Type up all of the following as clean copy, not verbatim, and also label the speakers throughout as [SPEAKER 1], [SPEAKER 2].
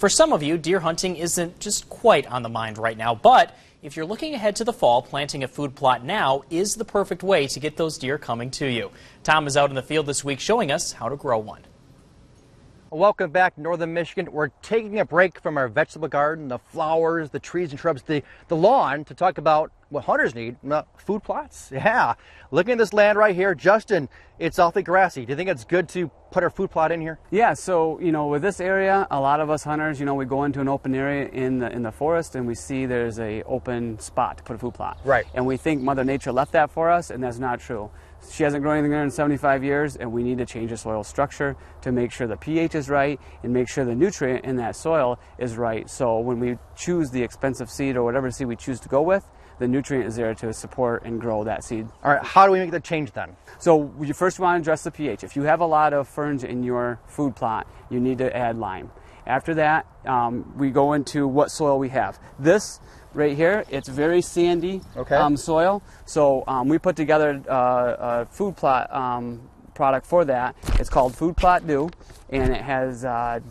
[SPEAKER 1] For some of you, deer hunting isn't just quite on the mind right now, but if you're looking ahead to the fall, planting a food plot now is the perfect way to get those deer coming to you. Tom is out in the field this week showing us how to grow one.
[SPEAKER 2] Welcome back to Northern Michigan. We're taking a break from our vegetable garden, the flowers, the trees and shrubs, the lawn, to talk about what hunters need, food plots. Yeah, looking at this land right here, Justin, it's awfully grassy. Do you think it's good to put our food plot in here?
[SPEAKER 3] Yeah, so with this area, a lot of us hunters, we go into an open area in the forest and we see there's a open spot to put a food plot.
[SPEAKER 2] Right.
[SPEAKER 3] And we think Mother Nature left that for us, and that's not true. She hasn't grown anything there in 75 years, and we need to change the soil structure to make sure the pH is right and make sure the nutrient in that soil is right. So when we choose the expensive seed or whatever seed we choose to go with, the nutrient is there to support and grow that seed.
[SPEAKER 2] All right, how do we make the change then?
[SPEAKER 3] So you first want to address the pH. If you have a lot of ferns in your food plot, you need to add lime. After that, we go into what soil we have. This right here, it's very sandy soil. So we put together a food plot product for that. It's called Food Plot Dew, and it has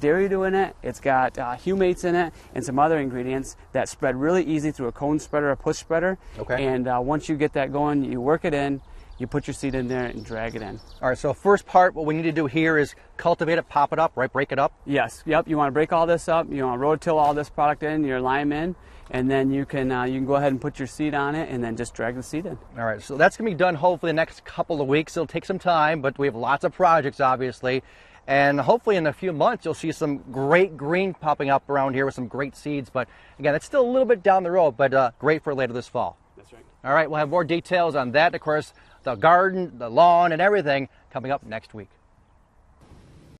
[SPEAKER 3] dairy dew in it. It's got humates in it and some other ingredients that spread really easy through a cone spreader, a push spreader. And once you get that going, you work it in. You put your seed in there and drag it in.
[SPEAKER 2] All right, so first part, what we need to do here is cultivate it, pop it up, right? Break it up?
[SPEAKER 3] Yes, yep. You want to break all this up. You want to rototill all this product in, your lime in, and then you can go ahead and put your seed on it and then just drag the seed in.
[SPEAKER 2] All right, so that's going to be done hopefully the next couple of weeks. It'll take some time, but we have lots of projects, obviously. And hopefully in a few months, you'll see some great green popping up around here with some great seeds. But again, it's still a little bit down the road, but great for later this fall.
[SPEAKER 3] That's right.
[SPEAKER 2] All right, we'll have more details on that. Of course, the garden, the lawn, and everything coming up next week.